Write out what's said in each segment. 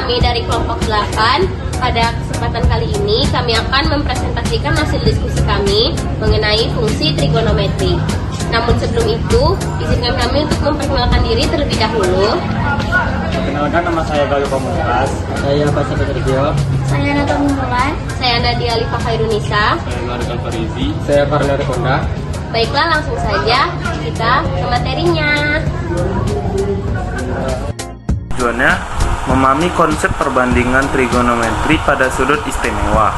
kami dari kelompok 8. Pada kesempatan kali ini kami akan mempresentasikan hasil diskusi kami mengenai fungsi trigonometri. Namun sebelum itu, izinkan kami untuk memperkenalkan diri terlebih dahulu. Perkenalkan, nama saya Galuh Pamungkas. Saya Pasha Petrigio. Saya Nathan Mulan. Saya Nadia Alifa Khairunisa. Saya Mark Alfarizi. Saya Farla Rekonda. Baiklah, langsung saja kita ke materinya. Tujuannya memahami konsep perbandingan trigonometri pada sudut istimewa,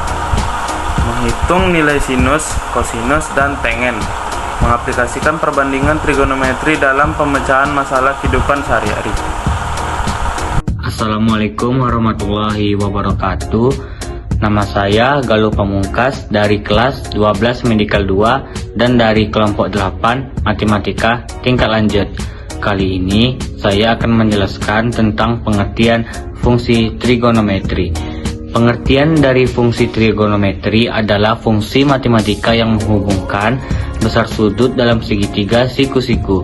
menghitung nilai sinus, kosinus, dan tangen, mengaplikasikan perbandingan trigonometri dalam pemecahan masalah kehidupan sehari-hari. Assalamualaikum warahmatullahi wabarakatuh. Nama saya Galuh Pamungkas dari kelas 12 Medikal 2 dan dari kelompok 8 Matematika tingkat lanjut. Kali ini saya akan menjelaskan tentang pengertian fungsi trigonometri. Pengertian dari fungsi trigonometri adalah fungsi matematika yang menghubungkan besar sudut dalam segitiga siku-siku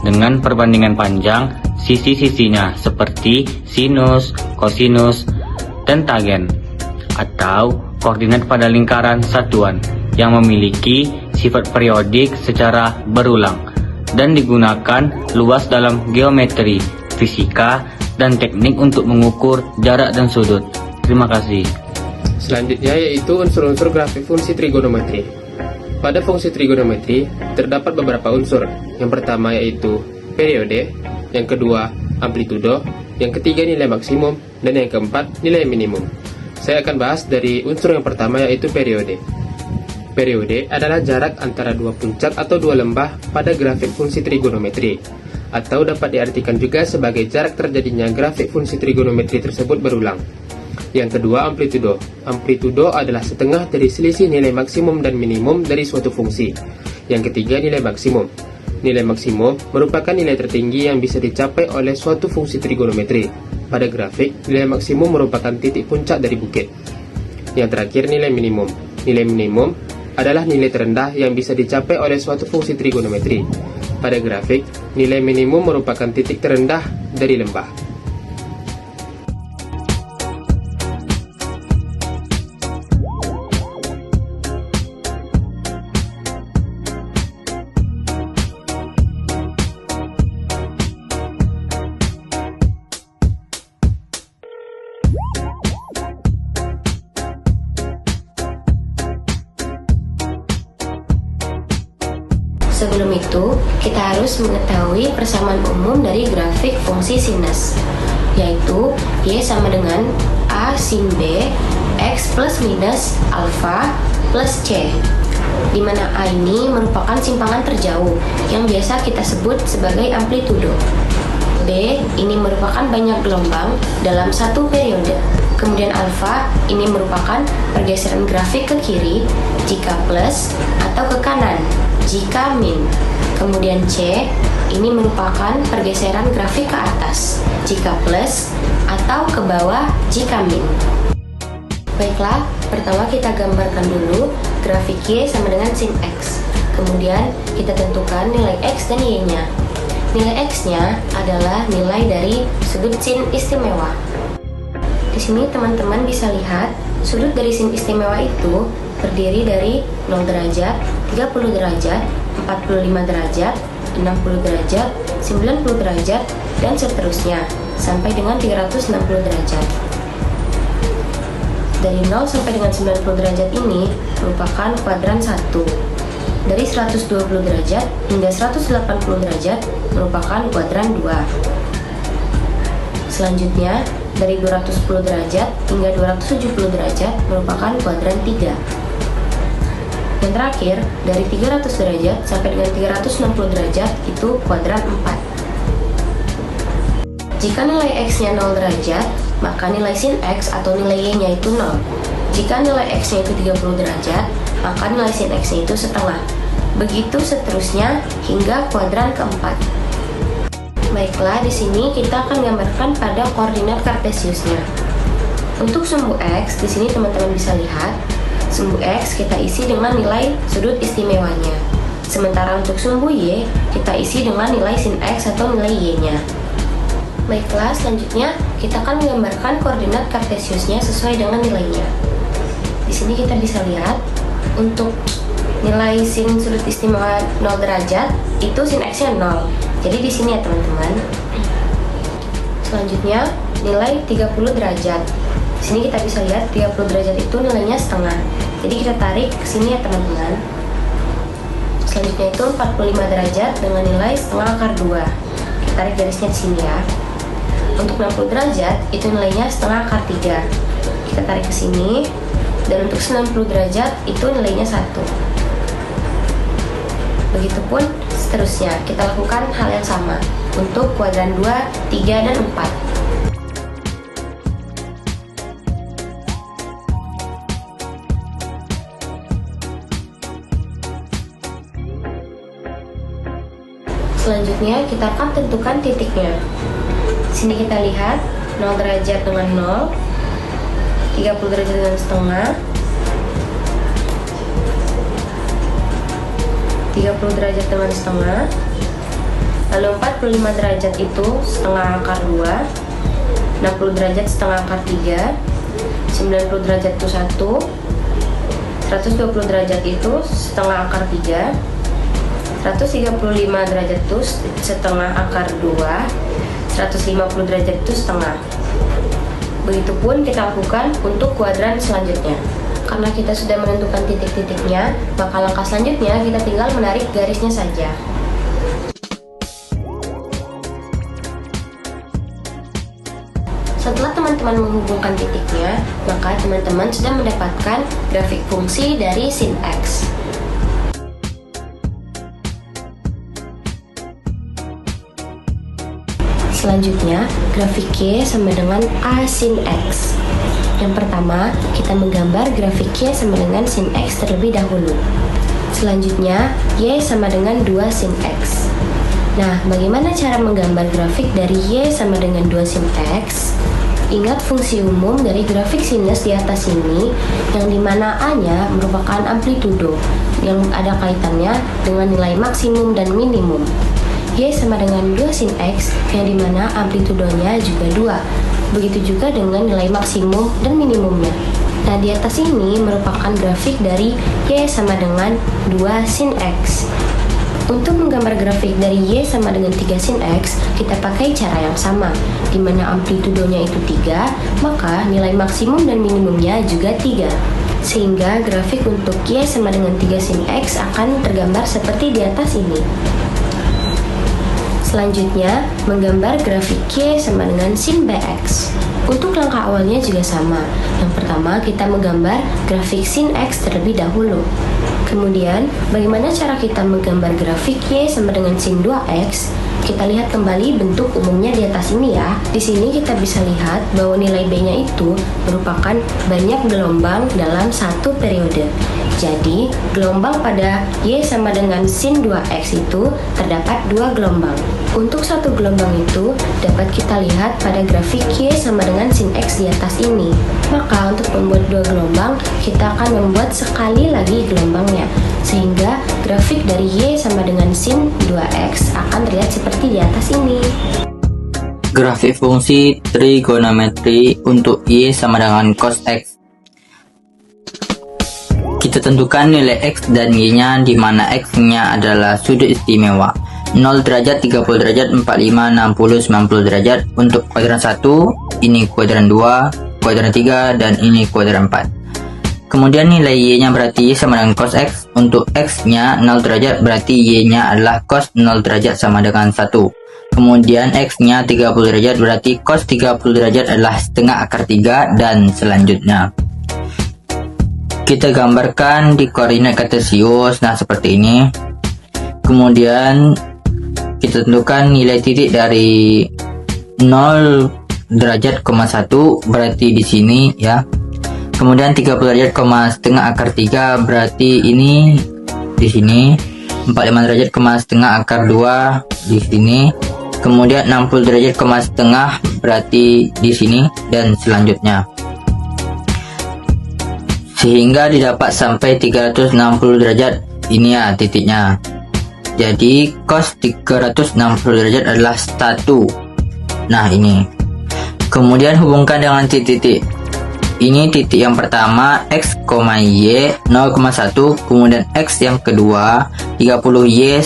dengan perbandingan panjang sisi-sisinya seperti sinus, kosinus, dan tangen, atau koordinat pada lingkaran satuan yang memiliki sifat periodik secara berulang dan digunakan luas dalam geometri, fisika, dan teknik untuk mengukur jarak dan sudut. Terima kasih. Selanjutnya yaitu unsur-unsur grafik fungsi trigonometri. Pada fungsi trigonometri terdapat beberapa unsur. Yang pertama yaitu periode, yang kedua amplitudo, yang ketiga nilai maksimum, dan yang keempat nilai minimum. Saya akan bahas dari unsur yang pertama yaitu periode. Periode adalah jarak antara dua puncak atau dua lembah pada grafik fungsi trigonometri, atau dapat diartikan juga sebagai jarak terjadinya grafik fungsi trigonometri tersebut berulang. Yang kedua, amplitudo. Amplitudo adalah setengah dari selisih nilai maksimum dan minimum dari suatu fungsi. Yang ketiga, nilai maksimum. Nilai maksimum merupakan nilai tertinggi yang bisa dicapai oleh suatu fungsi trigonometri. Pada grafik, nilai maksimum merupakan titik puncak dari bukit. Yang terakhir, nilai minimum. Nilai minimum adalah nilai terendah yang bisa dicapai oleh suatu fungsi trigonometri. Pada grafik, nilai minimum merupakan titik terendah dari lembah. Sebelum itu, kita harus mengetahui persamaan umum dari grafik fungsi sinus, yaitu Y sama dengan A sin B, X plus minus alfa plus C, di mana A ini merupakan simpangan terjauh yang biasa kita sebut sebagai amplitudo. B ini merupakan banyak gelombang dalam satu periode. Kemudian alfa ini merupakan pergeseran grafik ke kiri jika plus atau ke kanan jika min. Kemudian C ini merupakan pergeseran grafik ke atas jika plus atau ke bawah jika min. Baiklah, pertama kita gambarkan dulu grafik Y sama dengan sin X. Kemudian kita tentukan nilai X dan Y-nya. Nilai X-nya adalah nilai dari sudut sin istimewa. Di sini teman-teman bisa lihat sudut dari sin istimewa itu terdiri dari 0 derajat, 30 derajat, 45 derajat, 60 derajat, 90 derajat, dan seterusnya sampai dengan 360 derajat. Dari 0 sampai dengan 90 derajat ini merupakan kuadran 1. Dari 120 derajat hingga 180 derajat merupakan kuadran 2. Selanjutnya, dari 210 derajat hingga 270 derajat merupakan kuadran 3. Dan terakhir, dari 300 derajat sampai dengan 360 derajat itu kuadran 4. Jika nilai X-nya 0 derajat, maka nilai sin X atau nilai Y-nya itu 0. Jika nilai X-nya itu 30 derajat, maka nilai sin X-nya itu setengah. Begitu seterusnya hingga kuadran keempat. Baiklah, di sini kita akan gambarkan pada koordinat kartesiusnya. Untuk sumbu X, di sini teman-teman bisa lihat, sumbu X kita isi dengan nilai sudut istimewanya. Sementara untuk sumbu Y, kita isi dengan nilai sin X atau nilai Y-nya. Baiklah, selanjutnya kita akan menggambarkan koordinat kartesiusnya sesuai dengan nilainya. Di sini kita bisa lihat untuk nilai sin sudut istimewa 0 derajat itu sin x-nya 0. Jadi di sini ya teman-teman. Selanjutnya nilai 30 derajat. Di sini kita bisa lihat 30 derajat itu nilainya setengah. Jadi kita tarik ke sini ya teman-teman. Selanjutnya itu 45 derajat dengan nilai setengah akar 2. Kita tarik garisnya di sini ya. Untuk 60 derajat itu nilainya setengah akar 3. Kita tarik ke sini. Dan untuk 90 derajat itu nilainya 1. Begitupun seterusnya. Kita lakukan hal yang sama untuk kuadran 2, 3, dan 4. Selanjutnya kita akan tentukan titiknya. Di sini kita lihat 0 derajat dengan 0, 30 derajat dengan setengah, 30 derajat dengan setengah, lalu 45 derajat itu setengah akar 2, 60 derajat setengah akar 3, 90 derajat itu 1, 120 derajat itu setengah akar 3, 135 derajat itu setengah akar 2, 150 derajat itu setengah. Begitupun kita lakukan untuk kuadran selanjutnya. Karena kita sudah menentukan titik-titiknya, maka langkah selanjutnya kita tinggal menarik garisnya saja. Setelah teman-teman menghubungkan titiknya, maka teman-teman sudah mendapatkan grafik fungsi dari sin x. Selanjutnya, grafik Y sama dengan A sin X. Yang pertama, kita menggambar grafik Y sama dengan sin X terlebih dahulu. Selanjutnya, Y sama dengan 2 sin X. Nah, bagaimana cara menggambar grafik dari Y sama dengan 2 sin X? Ingat fungsi umum dari grafik sinus di atas ini, yang dimana A-nya merupakan amplitudo, yang ada kaitannya dengan nilai maksimum dan minimum. Y sama dengan 2 sin X, yang dimana amplitudonya juga 2. Begitu juga dengan nilai maksimum dan minimumnya. Nah, di atas ini merupakan grafik dari Y sama dengan 2 sin X. Untuk menggambar grafik dari Y sama dengan 3 sin X, kita pakai cara yang sama, dimana amplitudonya itu 3, maka nilai maksimum dan minimumnya juga 3. Sehingga grafik untuk Y sama dengan 3 sin X akan tergambar seperti di atas ini. Selanjutnya, menggambar grafik Y sama dengan sin BX. Untuk langkah awalnya juga sama. Yang pertama, kita menggambar grafik sin X terlebih dahulu. Kemudian, bagaimana cara kita menggambar grafik Y sama dengan sin 2X? Kita lihat kembali bentuk umumnya di atas ini ya. Di sini kita bisa lihat bahwa nilai B-nya itu merupakan banyak gelombang dalam satu periode. Jadi, gelombang pada Y sama dengan sin 2X itu terdapat 2 gelombang. Untuk satu gelombang itu dapat kita lihat pada grafik Y sama dengan sin X di atas ini. Maka untuk membuat 2 gelombang, kita akan membuat sekali lagi gelombangnya. Sehingga grafik dari Y sama dengan sin 2X akan terlihat seperti di atas ini. Grafik fungsi trigonometri untuk Y sama dengan cos X. Kita tentukan nilai X dan Y-nya, di mana X-nya adalah sudut istimewa 0 derajat, 30 derajat, 45, 60, 90 derajat. Untuk kuadran 1, ini kuadran 2, kuadran 3, dan ini kuadran 4. Kemudian nilai Y-nya berarti sama dengan cos X. Untuk X-nya 0 derajat, berarti Y-nya adalah cos 0 derajat sama dengan 1. Kemudian X-nya 30 derajat, berarti cos 30 derajat adalah setengah akar 3, dan selanjutnya. Kita gambarkan di koordinat kartesius, nah seperti ini. Kemudian kita tentukan nilai titik dari 0 derajat, 1 berarti di sini ya. Kemudian 30 derajat, setengah akar 3 berarti ini di sini. 45 derajat, setengah akar 2 di sini. Kemudian 60 derajat, setengah berarti di sini, dan selanjutnya. Sehingga didapat sampai 360 derajat, ini ya titiknya. Jadi cos 360 derajat adalah 1. Nah, ini. Kemudian hubungkan dengan titik-titik. Ini titik yang pertama x, y 0,1, kemudian x yang kedua 30y,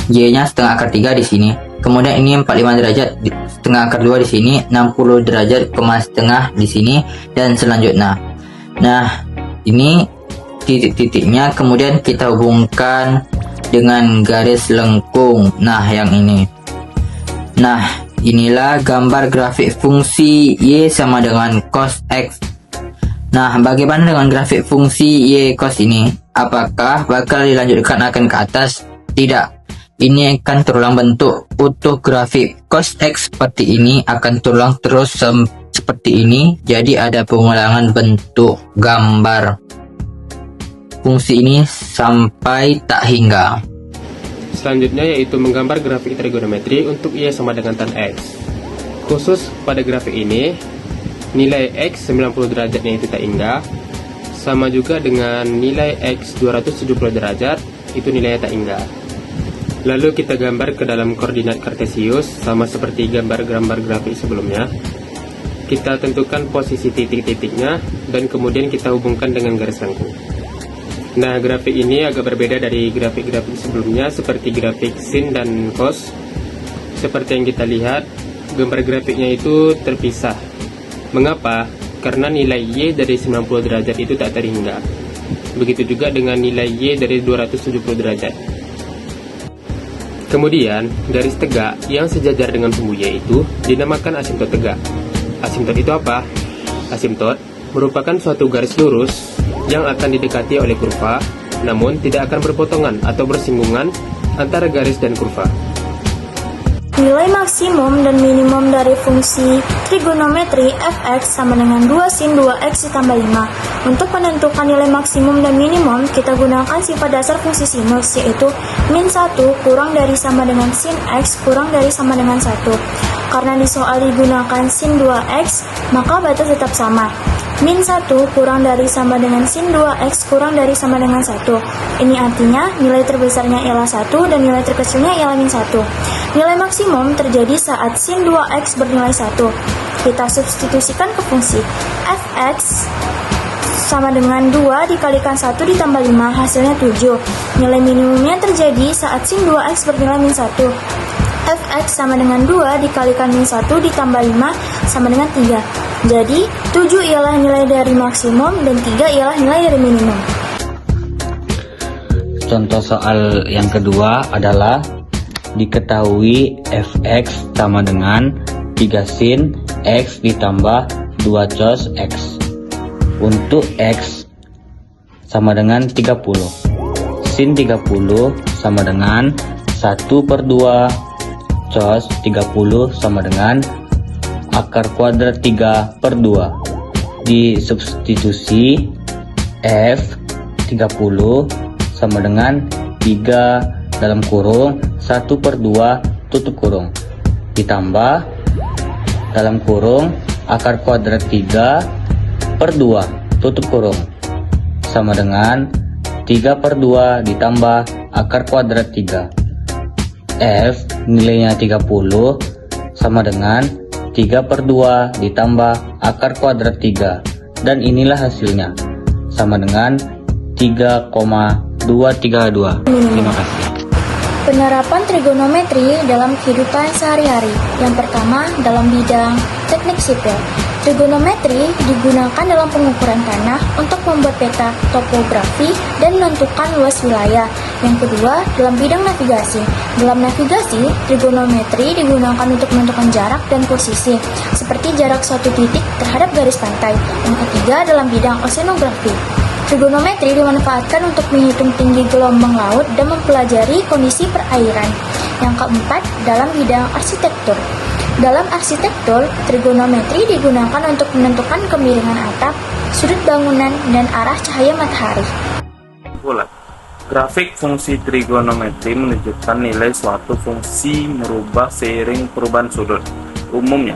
y-nya setengah akar 3 di sini. Kemudian ini 45 derajat setengah akar 2 di sini, 60 derajat setengah di sini, dan selanjutnya. Nah, ini titik-titiknya kemudian kita hubungkan dengan garis lengkung. Nah, yang ini. Nah, inilah gambar grafik fungsi y sama dengan cos x. Nah, bagaimana dengan grafik fungsi y cos ini? Apakah bakal dilanjutkan akan ke atas? Tidak. Ini akan terulang bentuk utuh. Grafik cos x seperti ini akan terulang terus seperti ini. Jadi ada pengulangan bentuk gambar fungsi ini sampai tak hingga. Selanjutnya yaitu menggambar grafik trigonometri untuk y sama dengan tan x. Khusus pada grafik ini, nilai x 90 derajatnya itu tak hingga, sama juga dengan nilai x 270 derajat itu nilainya tak hingga. Lalu kita gambar ke dalam koordinat kartesius sama seperti gambar-gambar grafik sebelumnya. Kita tentukan posisi titik-titiknya dan kemudian kita hubungkan dengan garis lengkung. Nah, grafik ini agak berbeda dari grafik-grafik sebelumnya seperti grafik sin dan cos. Seperti yang kita lihat, gambar grafiknya itu terpisah. Mengapa? Karena nilai y dari 90 derajat itu tak terhingga. Begitu juga dengan nilai y dari 270 derajat. Kemudian, garis tegak yang sejajar dengan sumbu y itu dinamakan asimtot tegak. Asimtot itu apa? Asimtot merupakan suatu garis lurus yang akan didekati oleh kurva, namun tidak akan berpotongan atau bersinggungan antara garis dan kurva. Nilai maksimum dan minimum dari fungsi trigonometri fx sama dengan 2 sin 2x ditambah 5. Untuk menentukan nilai maksimum dan minimum, kita gunakan sifat dasar fungsi sinus, yaitu min 1 kurang dari sama dengan sin x kurang dari sama dengan 1. Karena di soal digunakan sin 2x, maka batas tetap sama. Min 1 kurang dari sama dengan sin 2x kurang dari sama dengan 1. Ini artinya nilai terbesarnya ialah 1 dan nilai terkecilnya ialah min 1. Nilai maksimum terjadi saat sin 2x bernilai 1. Kita substitusikan ke fungsi fx sama dengan 2 dikalikan 1 ditambah 5, hasilnya 7. Nilai minimumnya terjadi saat sin 2x bernilai min 1. fx sama dengan 2 dikalikan min 1 ditambah 5 sama dengan 3. Jadi, 7 ialah nilai dari maksimum dan 3 ialah nilai dari minimum. Contoh soal yang kedua adalah diketahui fx sama dengan 3 sin x ditambah 2 cos x. Untuk x sama dengan 30. Sin 30 sama dengan 1/2 cos 30 sama dengan akar kuadrat 3/2. Disubstitusi f 30 sama dengan 3 dalam kurung 1/2 tutup kurung ditambah dalam kurung akar kuadrat 3/2 tutup kurung sama dengan 3/2 ditambah akar kuadrat 3. F nilainya 30 sama dengan 3/2 ditambah akar kuadrat 3, dan inilah hasilnya sama dengan 3,232. Terima kasih. Penerapan trigonometri dalam kehidupan sehari-hari. Yang pertama, dalam bidang teknik sipil. Trigonometri digunakan dalam pengukuran tanah untuk membuat peta topografi dan menentukan luas wilayah. Yang kedua, dalam bidang navigasi. Dalam navigasi, trigonometri digunakan untuk menentukan jarak dan posisi, seperti jarak suatu titik terhadap garis pantai. Yang ketiga, dalam bidang oceanografi. Trigonometri dimanfaatkan untuk menghitung tinggi gelombang laut dan mempelajari kondisi perairan. Yang keempat, dalam bidang arsitektur. Dalam arsitektur, trigonometri digunakan untuk menentukan kemiringan atap, sudut bangunan, dan arah cahaya matahari. Kesimpulan. Grafik fungsi trigonometri menunjukkan nilai suatu fungsi merubah seiring perubahan sudut. Umumnya,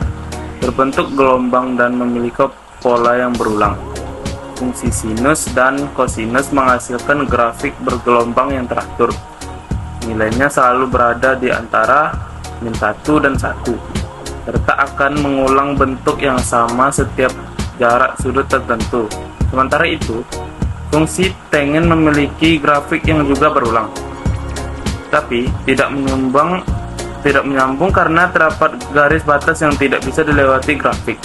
berbentuk gelombang dan memiliki pola yang berulang. Fungsi sinus dan kosinus menghasilkan grafik bergelombang yang teratur. Nilainya selalu berada di antara min 1 dan 1. serta akan mengulang bentuk yang sama setiap jarak sudut tertentu. Sementara itu, fungsi tangen memiliki grafik yang juga berulang, tapi tidak menyambung karena terdapat garis batas yang tidak bisa dilewati grafik.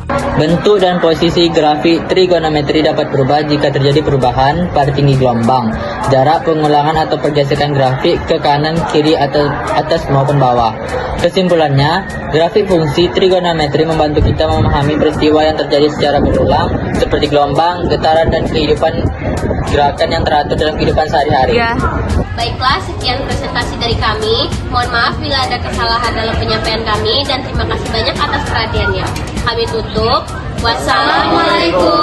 Bentuk dan posisi grafik trigonometri dapat berubah jika terjadi perubahan pada tinggi gelombang, jarak pengulangan atau pergesekan grafik ke kanan, kiri, atau atas maupun bawah. Kesimpulannya, grafik fungsi trigonometri membantu kita memahami peristiwa yang terjadi secara berulang, seperti gelombang, getaran, dan kehidupan gerakan yang teratur dalam kehidupan sehari-hari. Baiklah, sekian presentasi dari kami. Mohon maaf bila ada kesalahan dalam penyampaian kami dan terima kasih banyak atas perhatiannya. Kami tutup. Wassalamualaikum.